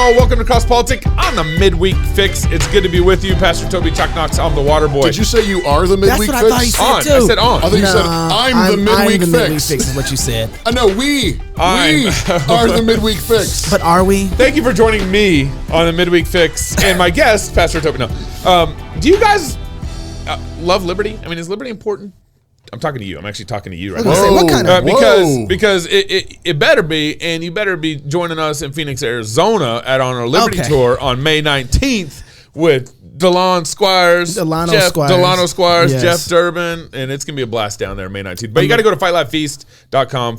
y'all. Welcome to Cross Politic on the Midweek Fix. It's good to be with you. Pastor Toby Chuck Knox, I'm the water boy. Did you say you are the Midweek Fix? That's what I thought you said, too. I said on. I think you said I'm the Midweek Fix. Midweek Fix is what you said. I know, we are the Midweek Fix. But are we? Thank you for joining me on the Midweek Fix and my guest, Pastor Toby. No. Do you guys love liberty? I mean, is liberty important? I'm talking to you. I'm actually talking to you right now. Say, what kind of? Because it better be, and you better be joining us in Phoenix, Arizona at on our Liberty Tour on May 19th with Delano Squires, yes. Jeff Durbin, and it's going to be a blast down there May 19th. But you got to go to fightlifefeast.com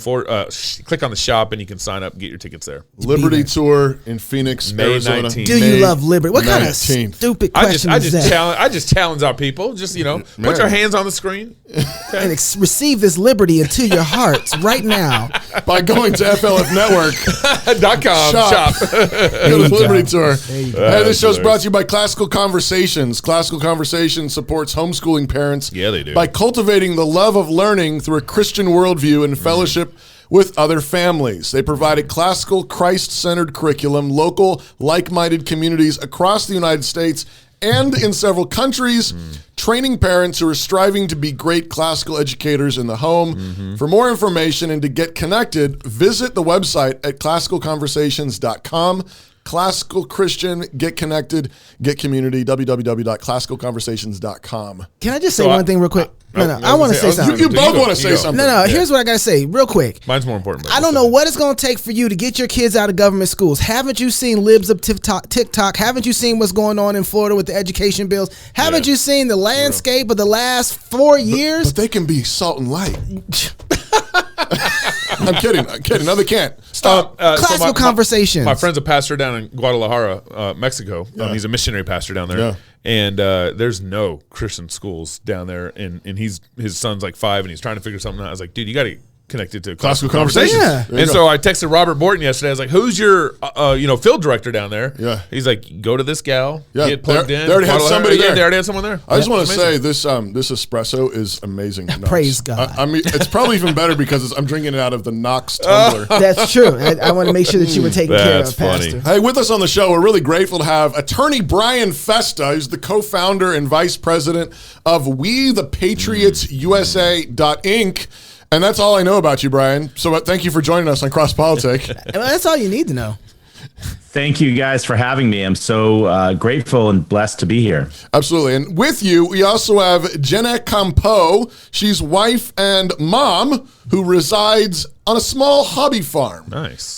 click on the shop, and you can sign up and get your tickets there. Liberty Tour in Phoenix, May Arizona. 19th. Do you love liberty? What kind of 19th. stupid question is that? I just challenge our people. Just, put your hands on the screen. Okay. And receive this liberty into your hearts right now. By going to FLFnetwork.com shop. Go to Liberty Tour. Hey, this show's brought to you by Classical Conversations. Classical Conversations supports homeschooling parents they do. by cultivating the love of learning through a Christian worldview and fellowship with other families. They provide a classical, Christ-centered curriculum, local, like-minded communities across the United States and in several countries, training parents who are striving to be great classical educators in the home. For more information and to get connected, visit the website at classicalconversations.com. Classical Christian, get connected, get community, www.classicalconversations.com. Can I just say one thing real quick? I want to say something. You both want to say something. No, here's what I got to say real quick. Mine's more important. I don't know what it's going to take for you to get your kids out of government schools. Haven't you seen libs of TikTok? Haven't you seen what's going on in Florida with the education bills? Haven't you seen the landscape of the last 4 years? But they can be salt and light. I'm kidding. No, they can't. Stop. Classical Conversations. My friend's a pastor down in Guadalajara, Mexico. He's a missionary pastor down there. Yeah. And there's no Christian schools down there. And his son's like 5, and he's trying to figure something out. I was like, dude, you got to connect it to Classical Conversations. Yeah. And so I texted Robert Borton yesterday. I was like, who's your field director down there? Yeah. He's like, go to this gal. Yeah. Get plugged in. They already have somebody there. Yeah, they already have someone there. I just want to say this espresso is amazing. Praise God. I mean, it's probably even better because I'm drinking it out of the Knox tumbler. That's true. I want to make sure that you were taken care of, funny. Pastor. Hey, with us on the show, we're really grateful to have attorney Brian Festa, who's the co-founder and vice president of We the Patriots USA Inc. And that's all I know about you, Brian. So thank you for joining us on Cross Politic. That's all you need to know. Thank you guys for having me. I'm so grateful and blessed to be here. Absolutely. And with you, we also have Jenna Campo. She's wife and mom who resides on a small hobby farm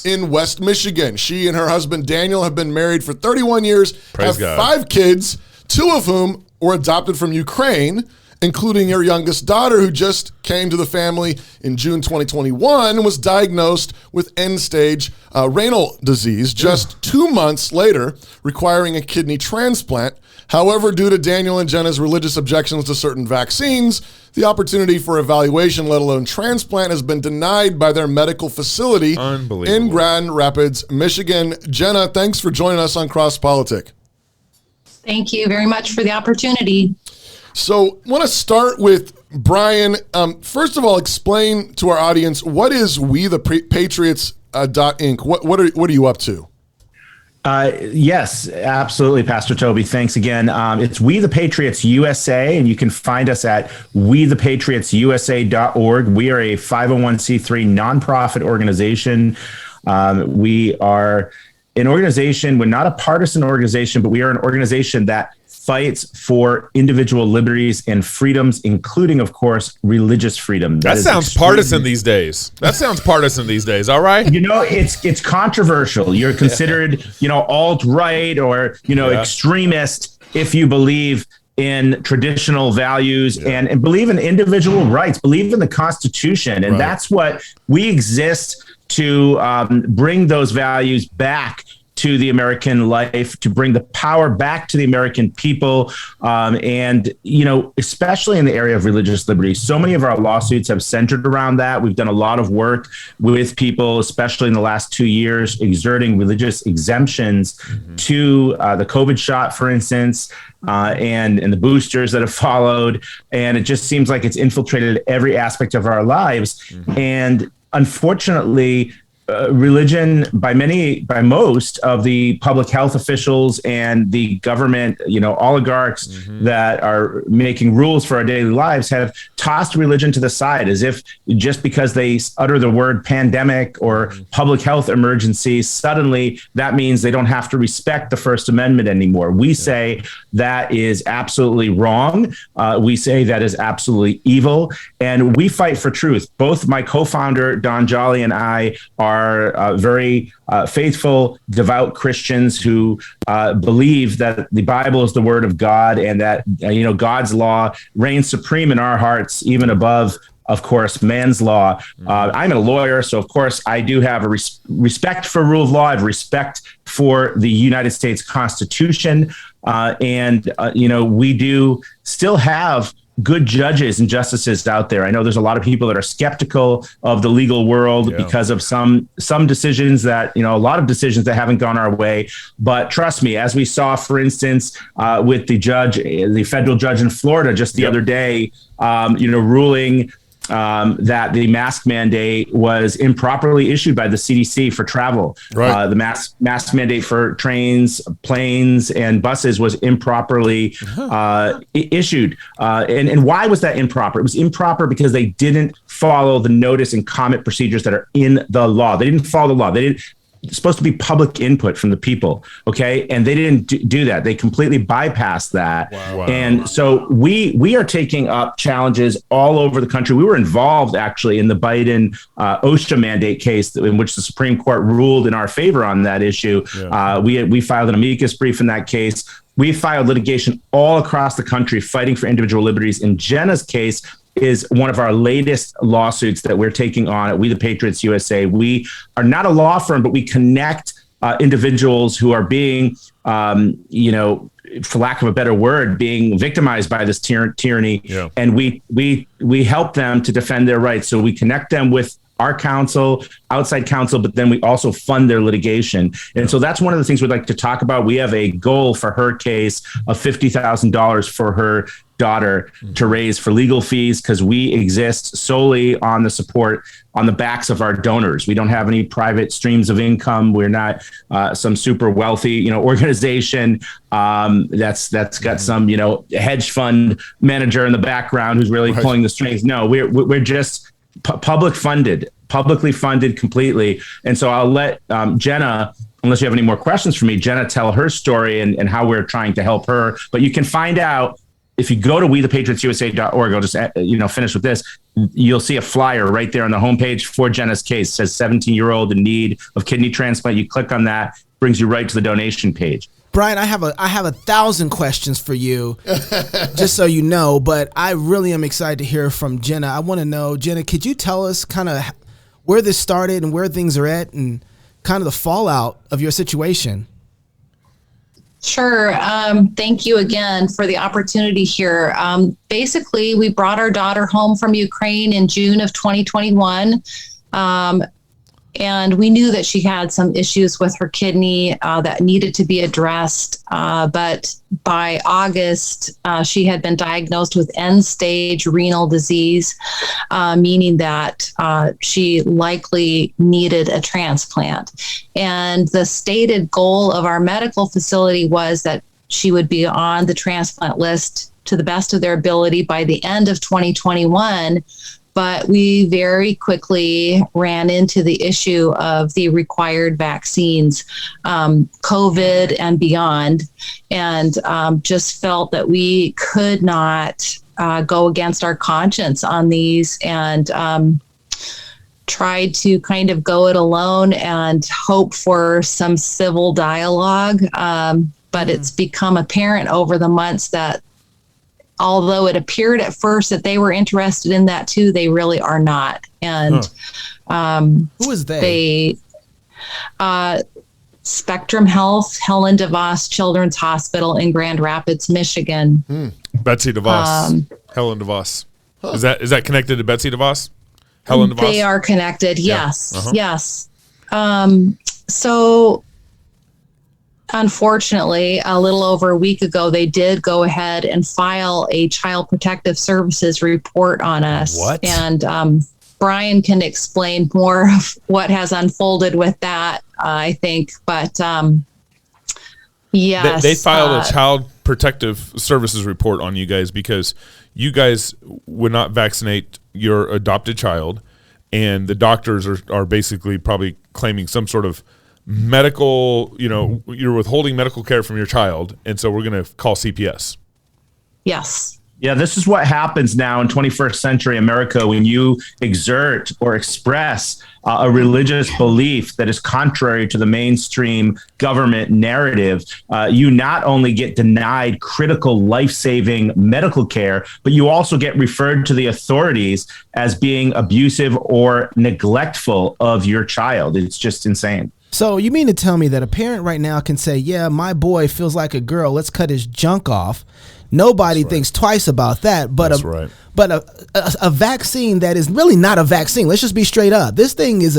in West Michigan. She and her husband, Daniel, have been married for 31 years, Praise have God. 5 kids, 2 of whom were adopted from Ukraine, including her youngest daughter, who just came to the family in June 2021 and was diagnosed with end-stage renal disease just 2 months later, requiring a kidney transplant. However, due to Daniel and Jenna's religious objections to certain vaccines, the opportunity for evaluation, let alone transplant, has been denied by their medical facility in Grand Rapids, Michigan. Jenna, thanks for joining us on Cross Politic. Thank you very much for the opportunity. So I want to start with Brian. First of all, explain to our audience, what is We the Patriots Inc.? What are you up to? Yes, absolutely, Pastor Toby. Thanks again. It's We the Patriots USA, and you can find us at wethepatriotsusa.org. We are a 501c3 nonprofit organization. We are an organization, we're not a partisan organization, but we are an organization that fights for individual liberties and freedoms, including, of course, religious freedom. That sounds partisan these days. All right. It's controversial. You're considered, alt-right or, extremist if you believe in traditional values and believe in individual rights, believe in the Constitution. And that's what we exist to bring those values back to the American life, to bring the power back to the American people. And, especially in the area of religious liberty, so many of our lawsuits have centered around that. We've done a lot of work with people, especially in the last 2 years, exerting religious exemptions to the COVID shot, for instance, and the boosters that have followed. And it just seems like it's infiltrated every aspect of our lives. And unfortunately, religion by most of the public health officials and the government, oligarchs that are making rules for our daily lives have tossed religion to the side as if just because they utter the word pandemic or public health emergency, suddenly that means they don't have to respect the First Amendment anymore. We say that is absolutely wrong. We say that is absolutely evil. And we fight for truth. Both my co-founder, Don Jolly, and I are very faithful, devout Christians who believe that the Bible is the word of God and that, God's law reigns supreme in our hearts, even above, of course, man's law. I'm a lawyer, so of course I do have a respect for rule of law. I have respect for the United States Constitution. We do still have good judges and justices out there. I know there's a lot of people that are skeptical of the legal world because of some decisions that, a lot of decisions that haven't gone our way. But trust me, as we saw, for instance, with the federal judge in Florida just the other day, ruling that the mask mandate was improperly issued by the CDC for travel. Right. The mask mandate for trains, planes, and buses was improperly issued. And why was that improper? It was improper because they didn't follow the notice and comment procedures that are in the law. They didn't follow the law. It's supposed to be public input from the people. Okay. And they didn't do that. They completely bypassed that. Wow. And so we are taking up challenges all over the country. We were involved actually in the Biden OSHA mandate case in which the Supreme Court ruled in our favor on that issue. Yeah. We filed an amicus brief in that case. We filed litigation all across the country fighting for individual liberties. In Jenna's case, is one of our latest lawsuits that we're taking on at We the Patriots USA. We are not a law firm, but we connect individuals who are being, for lack of a better word, being victimized by this tyranny. Yeah. And we help them to defend their rights. So we connect them with our counsel, outside counsel, but then we also fund their litigation. And so that's one of the things we'd like to talk about. We have a goal for her case of $50,000 for her daughter to raise for legal fees, because we exist solely on the support on the backs of our donors. We don't have any private streams of income. We're not some super wealthy, organization that's got some, hedge fund manager in the background who's really pulling the strings. No, we're just publicly funded completely. And so I'll let Jenna, unless you have any more questions for me, Jenna tell her story and how we're trying to help her. But you can find out if you go to wethepatriotsusa.org. I'll just finish with this. You'll see a flyer right there on the homepage for Jenna's case. It says 17-year-old in need of kidney transplant. You click on that, brings you right to the donation page. Brian, I have 1,000 questions for you, just so you know, but I really am excited to hear from Jenna. I want to know, Jenna, could you tell us kind of where this started and where things are at and kind of the fallout of your situation? Sure. Thank you again for the opportunity here. Basically, we brought our daughter home from Ukraine in June of 2021. And we knew that she had some issues with her kidney that needed to be addressed. But by August, she had been diagnosed with end-stage renal disease, meaning that she likely needed a transplant. And the stated goal of our medical facility was that she would be on the transplant list to the best of their ability by the end of 2021. But we very quickly ran into the issue of the required vaccines, COVID and beyond, and just felt that we could not go against our conscience on these, and tried to kind of go it alone and hope for some civil dialogue. But it's become apparent over the months that although it appeared at first that they were interested in that too, they really are not. And who is they? Spectrum Health, Helen DeVos Children's Hospital in Grand Rapids, Michigan. Betsy DeVos, Helen DeVos. Is that connected to Betsy DeVos? Helen DeVos? They are connected. Yes. Yes. So unfortunately, a little over a week ago, they did go ahead and file a Child Protective Services report on us. What? And Brian can explain more of what has unfolded with that, I think. But yes. They filed a child protective services report on you guys because you guys would not vaccinate your adopted child, and the doctors are basically probably claiming some sort of medical, you're withholding medical care from your child, and so we're going to call CPS. Yes. Yeah, this is what happens now in 21st century America when you exert or express a religious belief that is contrary to the mainstream government narrative. You not only get denied critical life-saving medical care, but you also get referred to the authorities as being abusive or neglectful of your child. It's just insane. So you mean to tell me that a parent right now can say, yeah, my boy feels like a girl, let's cut his junk off. Nobody thinks twice about that, but a vaccine that is really not a vaccine. Let's just be straight up. This thing is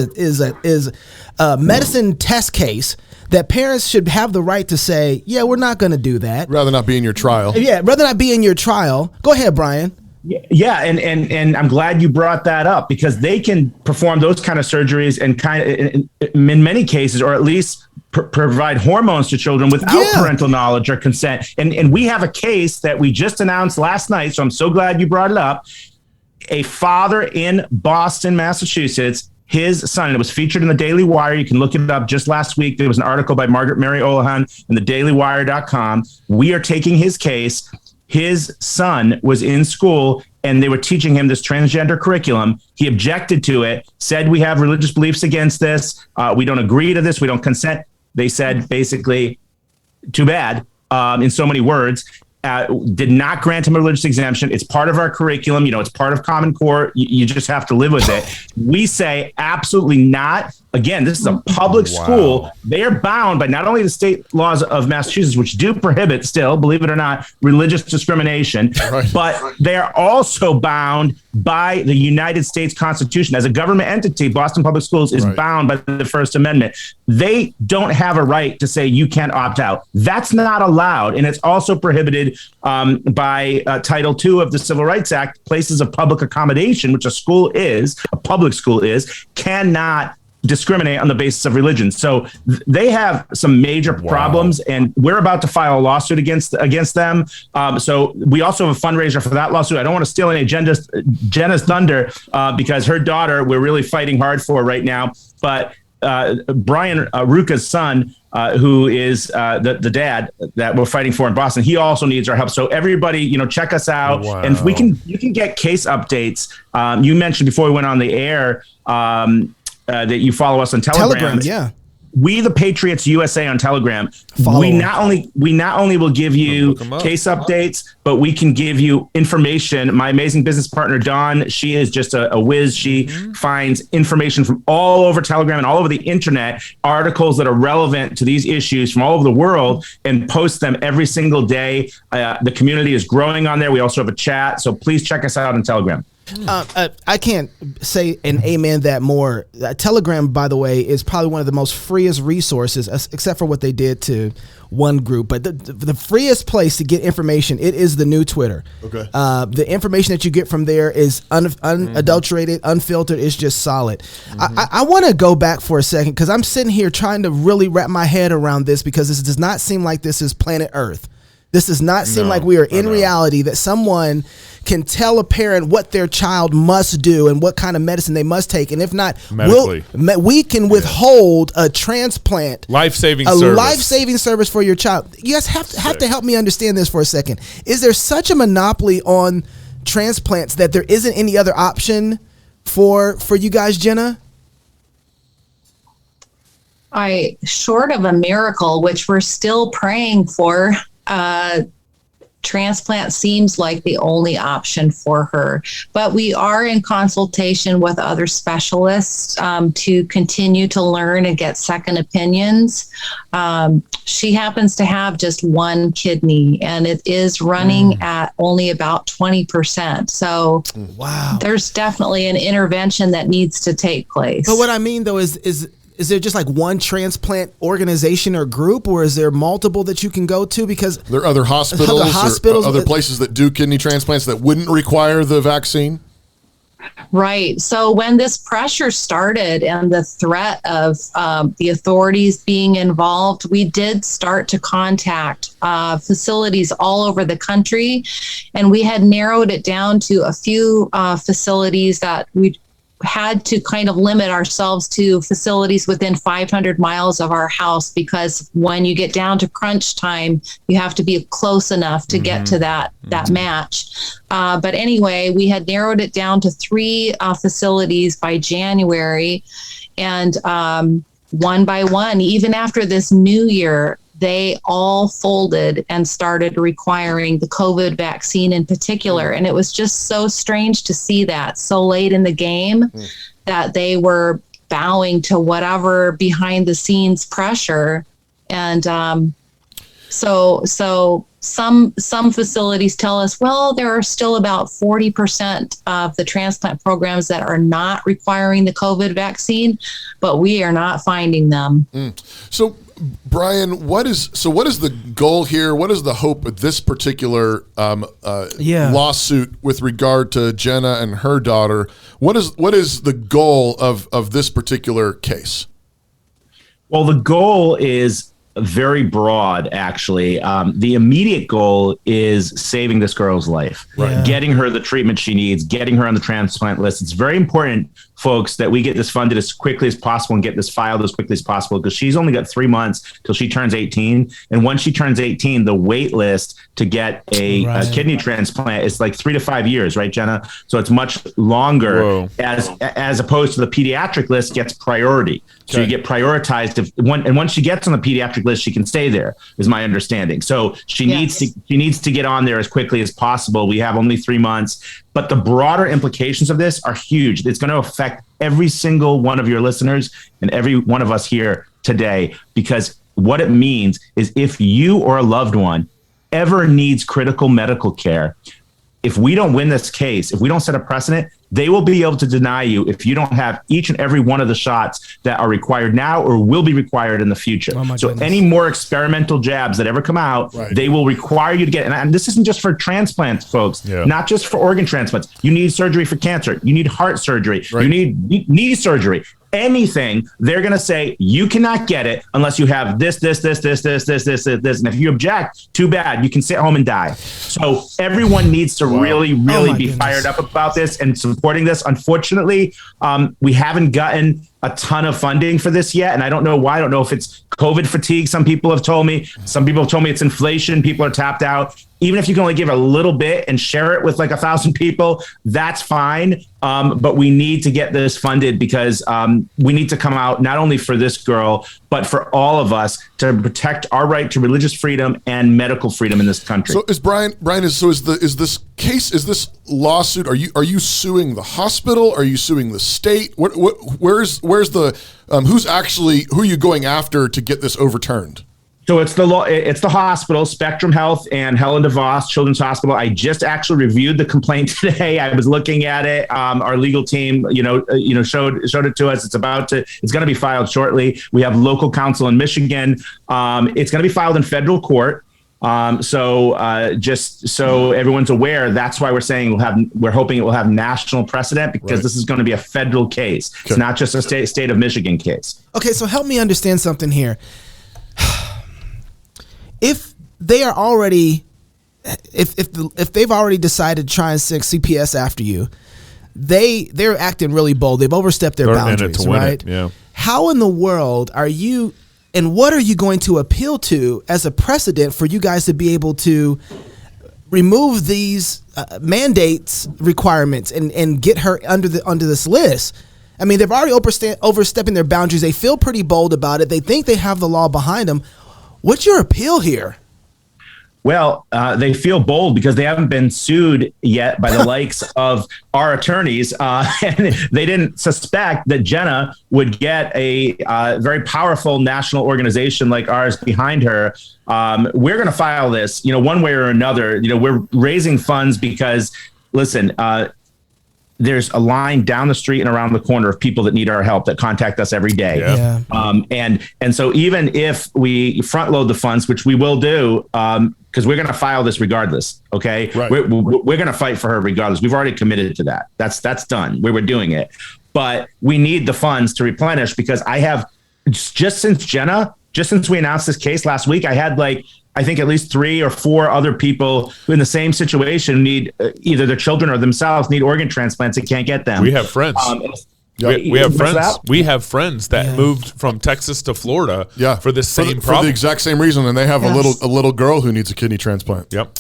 a medicine test case that parents should have the right to say, yeah, we're not going to do that. Rather not be in your trial. Yeah, rather not be in your trial. Go ahead, Brian. Yeah, and I'm glad you brought that up because they can perform those kind of surgeries and in many cases, or at least provide hormones to children without parental knowledge or consent. And we have a case that we just announced last night, so I'm so glad you brought it up. A father in Boston, Massachusetts, his son, and it was featured in the Daily Wire. You can look it up. Just last week, there was an article by Margaret Mary Olahan in the dailywire.com. We are taking his case. His son was in school and they were teaching him this transgender curriculum. He objected to it, said we have religious beliefs against this. We don't agree to this. We don't consent. They said basically, too bad, in so many words. Did not grant him a religious exemption. It's part of our curriculum. It's part of Common Core. You just have to live with it. We say absolutely not. Again, this is a public school. They are bound by not only the state laws of Massachusetts, which do prohibit still, believe it or not, religious discrimination, but they are also bound by the United States Constitution. As a government entity, Boston Public Schools is bound by the First Amendment. They don't have a right to say you can't opt out. That's not allowed. And it's also prohibited by Title II of the Civil Rights Act. Places of public accommodation, which a public school is, cannot discriminate on the basis of religion. So they have some major problems, and we're about to file a lawsuit against them. So we also have a fundraiser for that lawsuit. I don't want to steal any Jenna's thunder because her daughter, we're really fighting hard for right now. But Brian Ruka's son, who is the dad that we're fighting for in Boston, he also needs our help. So everybody, check us out. And you can get case updates. You mentioned before we went on the air that you follow us on Telegram. We, the Patriots USA on Telegram, we not only will give you case updates, but we can give you information. My amazing business partner, Dawn, she is just a whiz. She finds information from all over Telegram and all over the internet, articles that are relevant to these issues from all over the world, and posts them every single day. The community is growing on there. We also have a chat. So please check us out on Telegram. I can't say an amen that more. Telegram, by the way, is probably one of the most freest resources, except for what they did to one group. But the freest place to get information, it is the new Twitter. Okay. The information that you get from there is unadulterated, unfiltered. It's just solid. I want to go back for a second because I'm sitting here trying to really wrap my head around this because this does not seem like this is planet Earth. This does not seem like we are in reality, that someone can tell a parent what their child must do and what kind of medicine they must take. And if not, we can withhold a transplant. Life-saving service for your child. You guys have to help me understand this for a second. Is there such a monopoly on transplants that there isn't any other option for you guys, Jenna? Short of a miracle, which we're still praying for, transplant seems like the only option for her. But we are in consultation with other specialists to continue to learn and get second opinions. She happens to have just one kidney, and it is running at only about 20%. So there's definitely an intervention that needs to take place. But what I mean, though, is there just like one transplant organization or group, or is there multiple that you can go to? Because there are other hospitals or other places that do kidney transplants that wouldn't require the vaccine. Right. So when this pressure started and the threat of the authorities being involved, we did start to contact facilities all over the country. And we had narrowed it down to a few facilities that we had to kind of limit ourselves to facilities within 500 miles of our house, because when you get down to crunch time, you have to be close enough to get to that match. But anyway, we had narrowed it down to 3 facilities by January, and one by one, even after this new year, they all folded and started requiring the COVID vaccine in particular. And it was just so strange to see that so late in the game that they were bowing to whatever behind the scenes pressure. And so some facilities tell us, well, there are still about 40% of the transplant programs that are not requiring the COVID vaccine, but we are not finding them. So, Brian, what is the goal here? What is the hope of this particular lawsuit with regard to Jenna and her daughter? What is the goal of this particular case? Well, the goal is very broad, actually. The immediate goal is saving this girl's life, getting her the treatment she needs, getting her on the transplant list. It's very important, folks, that we get this funded as quickly as possible and get this filed as quickly as possible, because she's only got 3 months till she turns 18. And once she turns 18, the wait list to get a kidney transplant is like 3 to 5 years, right, Jenna? So it's much longer. As opposed to the pediatric list gets priority. So you get prioritized. And once she gets on the pediatric list, she can stay there, is my understanding. So she needs to get on there as quickly as possible. We have only 3 months. But the broader implications of this are huge. It's going to affect every single one of your listeners and every one of us here today, because what it means is if you or a loved one ever needs critical medical care, if we don't win this case, if we don't set a precedent, they will be able to deny you if you don't have each and every one of the shots that are required now or will be required in the future. So any more experimental jabs that ever come out, they will require you to get. And this isn't just for transplants, folks, not just for organ transplants. You need surgery for cancer. You need heart surgery. You need knee surgery. Anything, they're going to say you cannot get it unless you have this. And if you object, too bad. You can sit home and die. So everyone needs to really be fired up about this and supporting this. Unfortunately, we haven't gotten a ton of funding for this yet. And I don't know why. I don't know if it's COVID fatigue. Some people have told me. Some people have told me it's inflation. People are tapped out. Even if you can only give a little bit and share it with like 1,000 people, that's fine. But we need to get this funded because we need to come out not only for this girl, but for all of us to protect our right to religious freedom and medical freedom in this country. So is this lawsuit? Are you suing the hospital? Are you suing the state? Where's the who are you going after to get this overturned? So it's the hospital, Spectrum Health and Helen DeVos Children's Hospital. I just actually reviewed the complaint today. I was looking at it. Our legal team, showed it to us. It's going to be filed shortly. We have local counsel in Michigan. It's going to be filed in federal court. So just so everyone's aware, that's why we're saying we're hoping it will have national precedent, because this is going to be a federal case. It's not just a state of Michigan case. Okay, so help me understand something here. If they are already, if they've already decided to try and send CPS after you, they're acting really bold. They've overstepped their boundaries, right? Yeah. How in the world are you, and what are you going to appeal to as a precedent for you guys to be able to remove these mandates requirements and get her under this list? I mean, they've already overstepping their boundaries. They feel pretty bold about it. They think they have the law behind them. What's your appeal here? Well, they feel bold because they haven't been sued yet by the likes of our attorneys. And they didn't suspect that Jenna would get a very powerful national organization like ours behind her. We're going to file this, one way or another. We're raising funds because, listen, there's a line down the street and around the corner of people that need our help that contact us every day. And so even if we front load the funds, which we will do, because we're going to file this regardless. Okay. Right. We're going to fight for her regardless. We've already committed to that. That's done. We were doing it, but we need the funds to replenish, because I have just since we announced this case last week, I had I think at least 3 or 4 other people who in the same situation need either their children or themselves need organ transplants and can't get them. We have friends. We have friends. We have friends that moved from Texas to Florida for the same problem. For the exact same reason, and they have a little girl who needs a kidney transplant. Yep.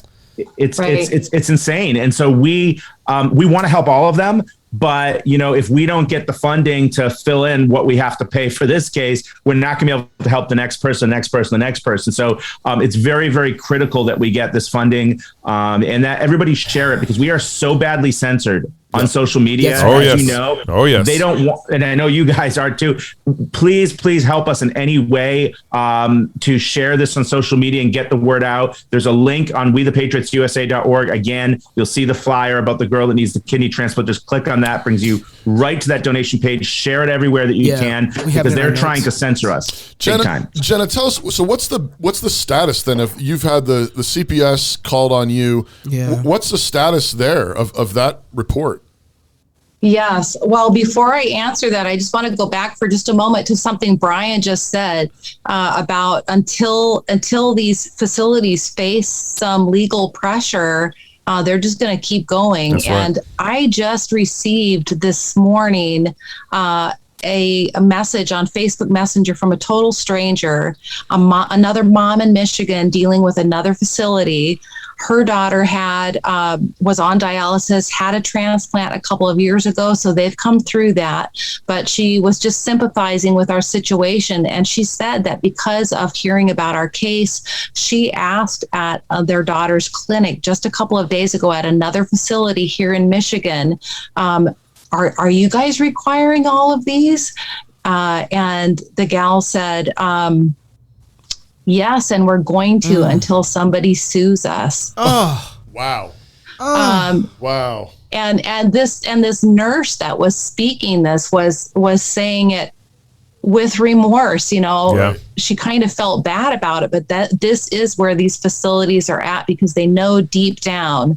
It's insane. And so we want to help all of them. But, if we don't get the funding to fill in what we have to pay for this case, we're not going to be able to help the next person. So it's very, very critical that we get this funding and that everybody share it, because we are so badly censored on social media. Yes. They don't want, and I know you guys are too. Please help us in any way to share this on social media and get the word out. There's a link on wethepatriotsusa.org. Again, you'll see the flyer about the girl that needs the kidney transplant. Just click on that, brings you right to that donation page. Share it everywhere that you can, because they're trying to censor us. Jenna, tell us. So what's the status then? If you've had the CPS called on you, what's the status there of that report? Yes. Well, before I answer that, I just want to go back for just a moment to something Brian just said about until these facilities face some legal pressure, they're just going to keep going. That's right. And I just received this morning a message on Facebook Messenger from a total stranger, another mom in Michigan dealing with another facility. Her daughter was on dialysis, had a transplant a couple of years ago, so they've come through that. But she was just sympathizing with our situation, and she said that because of hearing about our case, she asked at their daughter's clinic just a couple of days ago at another facility here in Michigan, are you guys requiring all of these? And the gal said, yes, and we're going to until somebody sues us. Oh, wow. Wow. And this nurse that was speaking this was saying it with remorse. She kind of felt bad about it, but this is where these facilities are at, because they know deep down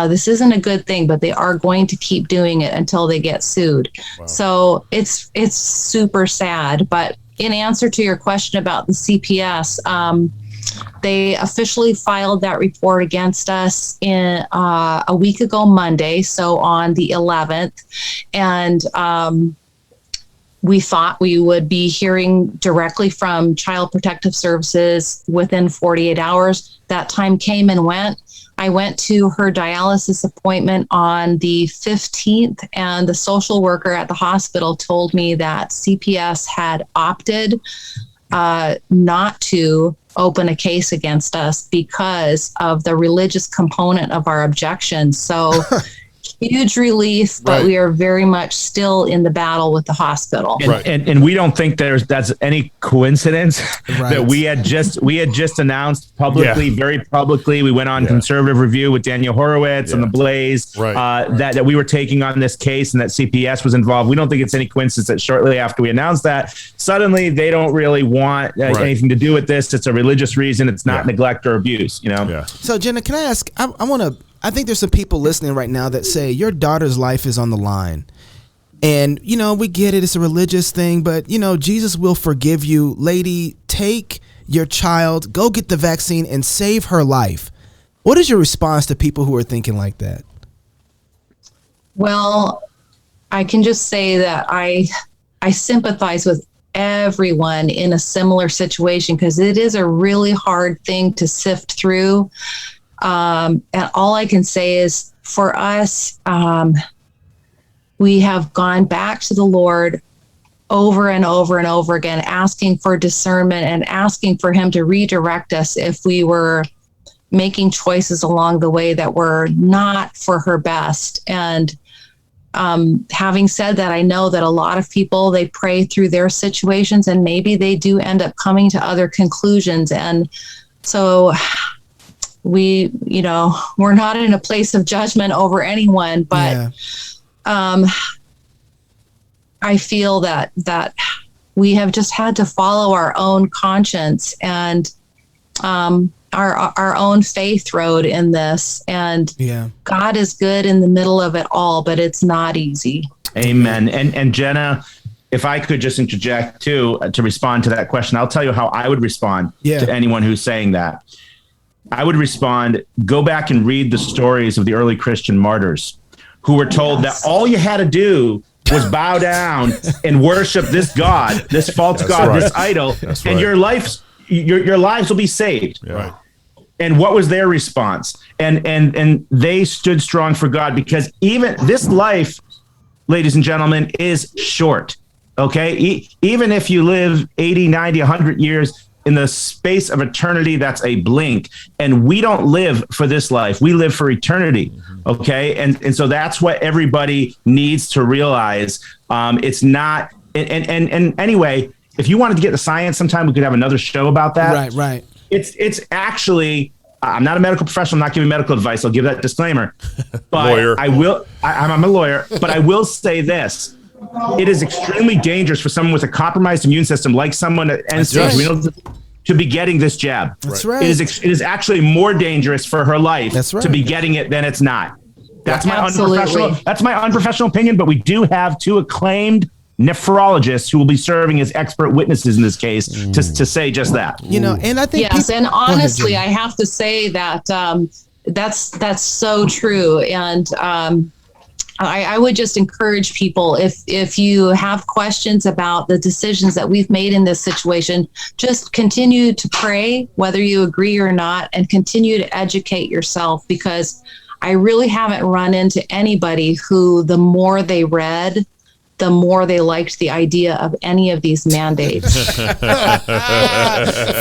this isn't a good thing, but they are going to keep doing it until they get sued. Wow. So it's super sad. But in answer to your question about the CPS, they officially filed that report against us in a week ago Monday, so on the 11th. And we thought we would be hearing directly from Child Protective Services within 48 hours. That time came and went. I went to her dialysis appointment on the 15th, and the social worker at the hospital told me that CPS had opted not to open a case against us because of the religious component of our objections. So huge relief, but we are very much still in the battle with the hospital. And we don't think that's any coincidence that we had just announced publicly, very publicly. We went on Conservative Review with Daniel Horowitz on the Blaze that we were taking on this case and that CPS was involved. We don't think it's any coincidence that shortly after we announced that, suddenly they don't really want anything to do with this. It's a religious reason. It's not neglect or abuse. So Jenna, can I ask? I think there's some people listening right now that say your daughter's life is on the line. And, we get it. It's a religious thing, but, Jesus will forgive you. Lady, take your child, go get the vaccine and save her life. What is your response to people who are thinking like that? Well, I can just say that I sympathize with everyone in a similar situation, because it is a really hard thing to sift through. And all I can say is for us, we have gone back to the Lord over and over and over again, asking for discernment and asking for him to redirect us if we were making choices along the way that were not for her best. And having said that, I know that a lot of people, they pray through their situations and maybe they do end up coming to other conclusions. And so we're not in a place of judgment over anyone, but I feel that we have just had to follow our own conscience. And our own faith road in this. And God is good in the middle of it all, but it's not easy. Amen. And Jenna, if I could just interject too, to respond to that question, I'll tell you how I would respond to anyone who's saying that. I would respond, go back and read the stories of the early Christian martyrs who were told that all you had to do was bow down and worship this God, this false God, this idol, and your lives will be saved. Yeah. Right. And what was their response? And they stood strong for God, because even this life, ladies and gentlemen, is short. Okay. Even if you live 80, 90, 100 years, in the space of eternity, that's a blink. And we don't live for this life. We live for eternity. Okay. And so that's what everybody needs to realize. It's not, and anyway, if you wanted to get the science sometime, we could have another show about that. Right. It's actually, I'm not a medical professional. I'm not giving medical advice. I'll give that disclaimer, but lawyer. I'm a lawyer, but I will say this. It is extremely dangerous for someone with a compromised immune system, like someone at end stage renal disease, to be getting this jab. That's right. It is actually more dangerous for her life to be getting it than it's not. That's my unprofessional opinion, but we do have 2 acclaimed nephrologists who will be serving as expert witnesses in this case to say just that. And I think and honestly, I have to say that that's so true. And I would just encourage people, if you have questions about the decisions that we've made in this situation, just continue to pray, whether you agree or not, and continue to educate yourself, because I really haven't run into anybody who, the more they read, the more they liked the idea of any of these mandates.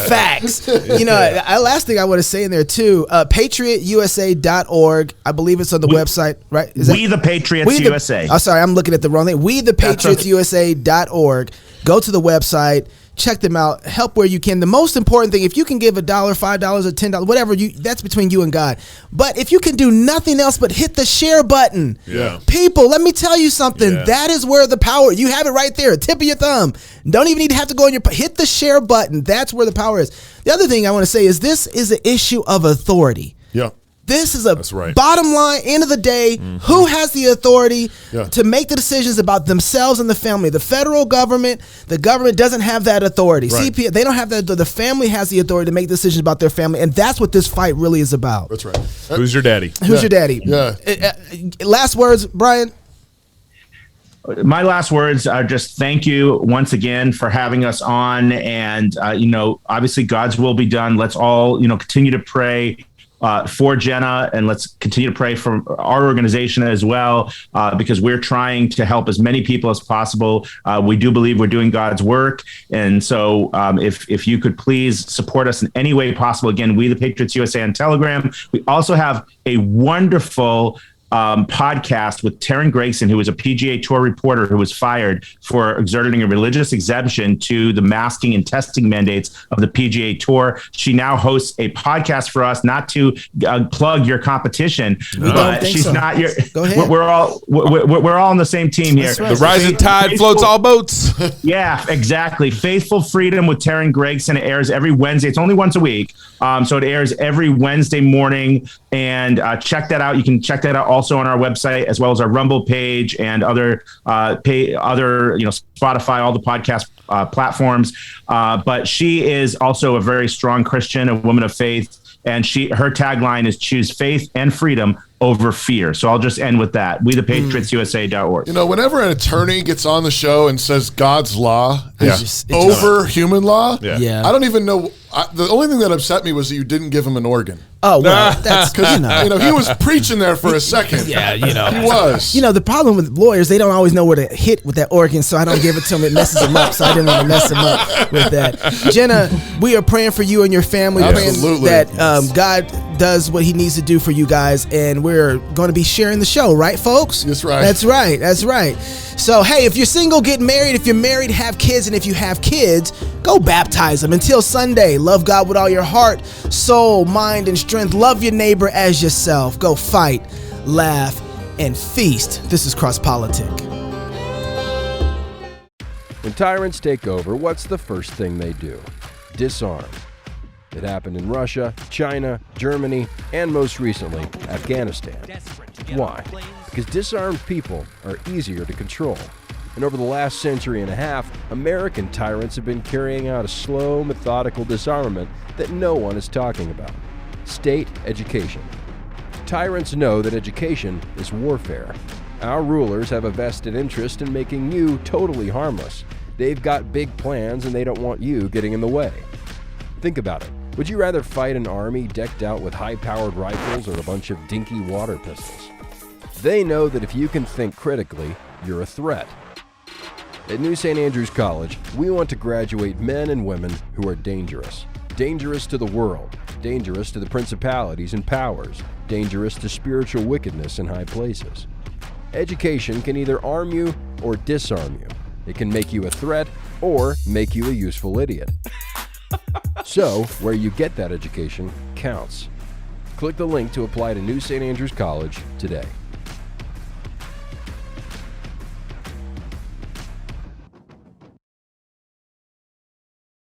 Facts. Last thing I want to say in there too, patriotusa.org. I believe it's on the website, right? The Patriots USA. Oh, sorry, I'm looking at the wrong thing. Patriotusa.org. Go to the website. Check them out. Help where you can. The most important thing, if you can give $1, $5, or $10, whatever, that's between you and God. But if you can do nothing else but hit the share button, people, let me tell you something. Yeah. That is where the power. You have it right there, tip of your thumb. Don't even need to have to go on hit the share button. That's where the power is. The other thing I want to say is this is an issue of authority. Yeah. This is bottom line, end of the day, who has the authority to make the decisions about themselves and the family? The federal government, the government doesn't have that authority. Right. CPS, they don't have that. The family has the authority to make decisions about their family, and that's what this fight really is about. That's right. Who's your daddy? Who's your daddy? Yeah. Last words, Brian? My last words are just thank you once again for having us on. And, obviously God's will be done. Let's all, continue to pray for Jenna, and let's continue to pray for our organization as well, because we're trying to help as many people as possible. We do believe we're doing God's work. And so if you could please support us in any way possible. Again, We the Patriots USA on Telegram. We also have a wonderful podcast with Taryn Gregson, who was a PGA Tour reporter who was fired for exerting a religious exemption to the masking and testing mandates of the PGA Tour. She now hosts a podcast for us, not to plug your competition, but she's not your. Go ahead. We're all on the same team here. Right. The rising tide floats all boats. Yeah, exactly. Faithful Freedom with Taryn Gregson. It airs every Wednesday. It's only once a week. So it airs every Wednesday morning, and check that out. You can check that out also on our website, as well as our Rumble page and other Spotify, all the podcast platforms. But she is also a very strong Christian, a woman of faith, and her tagline is choose faith and freedom over fear. So I'll just end with that. WeThePatriotsUSA.org. Whenever an attorney gets on the show and says God's law is over human law, I don't even know. The only thing that upset me was that you didn't give him an organ. Oh, well, that's because he was preaching there for a second. He was. The problem with lawyers, they don't always know where to hit with that organ, so I don't give it to them. It messes them up, so I didn't want to mess them up with that. Jenna, we are praying for you and your family, praying that God does what He needs to do for you guys, and we're going to be sharing the show, right, folks? That's right. That's right. So, hey, if you're single, get married. If you're married, have kids, and if you have kids, go baptize them. Until Sunday, love God with all your heart, soul, mind, and strength. Love your neighbor as yourself. Go fight, laugh, and feast. This is Cross Politic. When tyrants take over, what's the first thing they do? Disarm. It happened in Russia, China, Germany, and most recently, Afghanistan. Why? Because disarmed people are easier to control. And over the last century and a half, American tyrants have been carrying out a slow, methodical disarmament that no one is talking about. State education. Tyrants know that education is warfare. Our rulers have a vested interest in making you totally harmless. They've got big plans and they don't want you getting in the way. Think about it. Would you rather fight an army decked out with high-powered rifles or a bunch of dinky water pistols? They know that if you can think critically, you're a threat. At New St. Andrews College, we want to graduate men and women who are dangerous. Dangerous to the world, dangerous to the principalities and powers, dangerous to spiritual wickedness in high places. Education can either arm you or disarm you. It can make you a threat or make you a useful idiot. So, where you get that education counts. Click the link to apply to New St. Andrews College today.